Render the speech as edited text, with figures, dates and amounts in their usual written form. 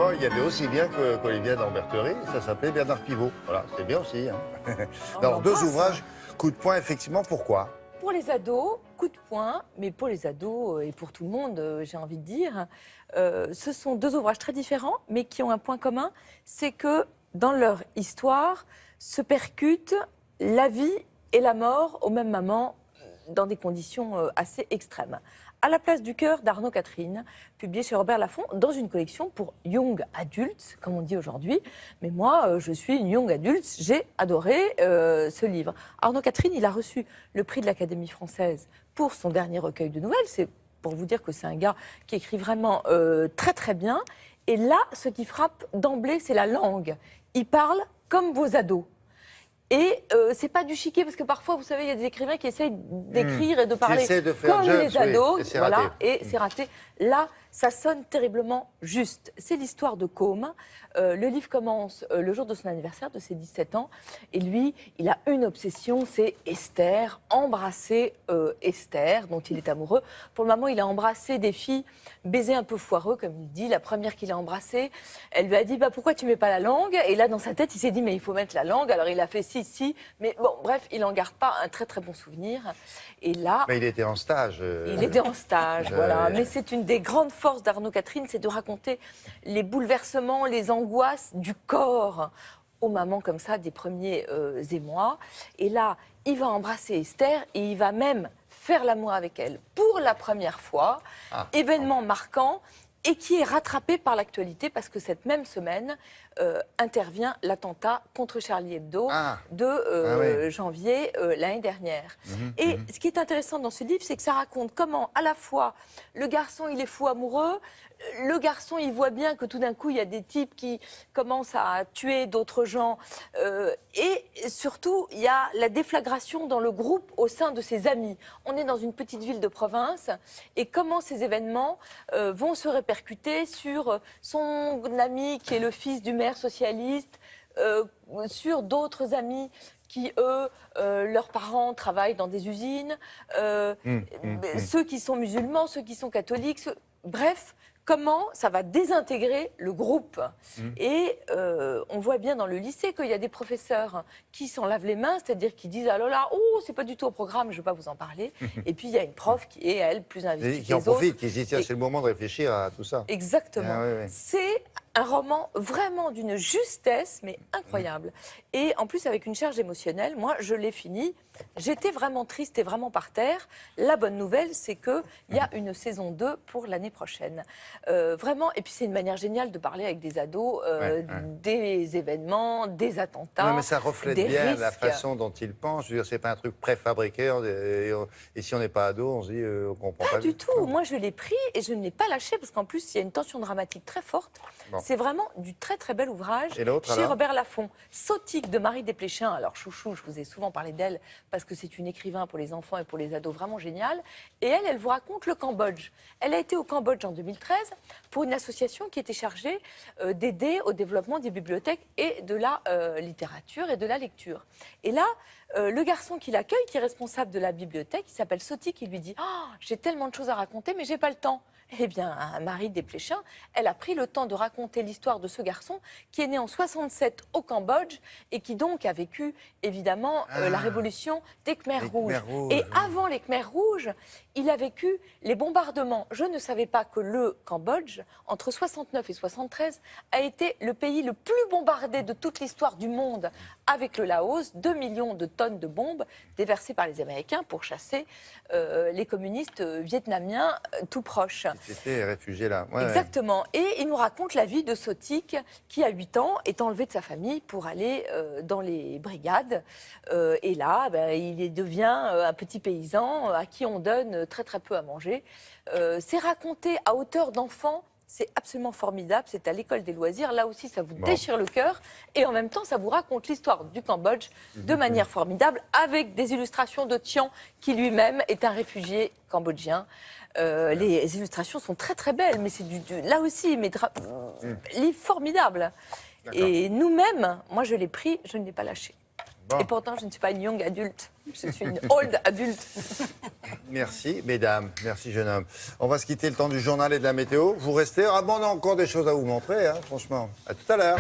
Oh, il y avait aussi bien qu'Olivier d'Amberterie, ça s'appelait Bernard Pivot. Voilà, c'est bien aussi. Hein. Alors, deux ouvrages, coup de poing, effectivement, pourquoi? Pour les ados, coup de poing, mais pour les ados et pour tout le monde, j'ai envie de dire, ce sont deux ouvrages très différents, mais qui ont un point commun, c'est que dans leur histoire se percutent la vie et la mort au même moment, dans des conditions assez extrêmes. À la place du cœur d'Arnaud Catherine, publié chez Robert Laffont, dans une collection pour young adultes, comme on dit aujourd'hui. Mais moi, je suis une young adulte, j'ai adoré ce livre. Arnaud Catherine, il a reçu le prix de l'Académie française pour son dernier recueil de nouvelles. C'est pour vous dire que c'est un gars qui écrit vraiment très très bien. Et là, ce qui frappe d'emblée, c'est la langue. Il parle comme vos ados. Et c'est pas du chiquet, parce que parfois, vous savez, il y a des écrivains qui essayent d'écrire et de parler de faire comme judge, les ados. oui, et c'est voilà, raté. et c'est raté. Là, ça sonne terriblement juste. C'est l'histoire de Côme. Le livre commence le jour de son anniversaire, de ses 17 ans. Et lui, il a une obsession, c'est Esther, embrasser Esther, dont il est amoureux. Pour le moment, il a embrassé des filles, baiser un peu foireux, comme il dit. La première qu'il a embrassée, elle lui a dit bah, « Pourquoi tu mets pas la langue ?» Et là, dans sa tête, il s'est dit « Mais il faut mettre la langue. » Alors, il a fait si. Mais bon, bref, il n'en garde pas un très, très bon souvenir. Et là... Mais il était en stage. Il était en stage, voilà. Mais c'est une des grandes forces d'Arnaud Catherine, c'est de raconter les bouleversements, les angoisses du corps aux mamans comme ça, des premiers émois. Et là, il va embrasser Esther et il va même faire l'amour avec elle pour la première fois. Événement marquant et qui est rattrapé par l'actualité parce que cette même semaine intervient l'attentat contre Charlie Hebdo de janvier l'année dernière. Et ce qui est intéressant dans ce livre, c'est que ça raconte comment à la fois le garçon il est fou amoureux, le garçon il voit bien que tout d'un coup il y a des types qui commencent à tuer d'autres gens et surtout il y a la déflagration dans le groupe au sein de ses amis. On est dans une petite ville de province et comment ces événements vont se répercuter sur son ami qui est le fils du maire socialiste, sur d'autres amis qui, eux, leurs parents travaillent dans des usines, ceux qui sont musulmans, ceux qui sont catholiques, bref, comment ça va désintégrer le groupe. Et on voit bien dans le lycée qu'il y a des professeurs qui s'en lavent les mains, c'est-à-dire qui disent « Ah là là, oh, c'est pas du tout au programme, je ne vais pas vous en parler. » Et puis il y a une prof qui est, elle, plus investie Et que qui en les autres. profite, qui se dit tiens, c'est le moment de réfléchir à tout ça. Exactement. C'est un roman vraiment d'une justesse, mais incroyable. Et en plus, avec une charge émotionnelle, moi, je l'ai fini. J'étais vraiment triste et vraiment par terre. La bonne nouvelle, c'est qu'il y a une saison 2 pour l'année prochaine. Vraiment, et puis c'est une manière géniale de parler avec des ados, des événements, des attentats, Mais ça reflète des bien risques. la façon dont ils pensent. Je veux dire, c'est pas un truc préfabriqué. Et si on n'est pas ado, on se dit, on comprend pas. Pas du tout. Moi, je l'ai pris et je ne l'ai pas lâché parce qu'en plus, il y a une tension dramatique très forte. Bon. C'est vraiment du très, très bel ouvrage Et l'autre, chez alors Robert Laffont. Sotique de Marie Desplechin. Alors, chouchou, je vous ai souvent parlé d'elle parce que c'est une écrivain pour les enfants et pour les ados vraiment géniale. Et elle vous raconte le Cambodge. Elle a été au Cambodge en 2013 pour une association qui était chargée d'aider au développement des bibliothèques et de la littérature et de la lecture. Et là, le garçon qui l'accueille, qui est responsable de la bibliothèque, il s'appelle Sotique, il lui dit « Oh, j'ai tellement de choses à raconter, mais j'ai pas le temps ». Eh bien, Marie Desplechin, elle a pris le temps de raconter l'histoire de ce garçon qui est né en 67 au Cambodge et qui donc a vécu, évidemment, la révolution des Khmers rouges. Et avant les Khmers rouges, il a vécu les bombardements. Je ne savais pas que le Cambodge, entre 69 et 73, a été le pays le plus bombardé de toute l'histoire du monde avec le Laos. 2 millions de tonnes de bombes déversées par les Américains pour chasser les communistes vietnamiens tout proches. C'était réfugié là. Exactement. Et il nous raconte la vie de Sotique qui, à 8 ans, est enlevé de sa famille pour aller dans les brigades. Et là, il devient un petit paysan à qui on donne très très peu à manger. C'est raconté à hauteur d'enfant. C'est absolument formidable, c'est à l'école des loisirs. Là aussi, ça vous déchire le cœur. Et en même temps, ça vous raconte l'histoire du Cambodge de manière formidable, avec des illustrations de Thian, qui lui-même est un réfugié cambodgien. Les illustrations sont très très belles, mais c'est là aussi, livre formidable. Et nous-mêmes, moi je l'ai pris, je ne l'ai pas lâché. Bon. Et pourtant, je ne suis pas une young adulte. Je suis une old adulte. Merci, mesdames. Merci, jeune homme. On va se quitter le temps du journal et de la météo. Vous restez. Ah bon, on a encore des choses à vous montrer, hein, franchement. À tout à l'heure.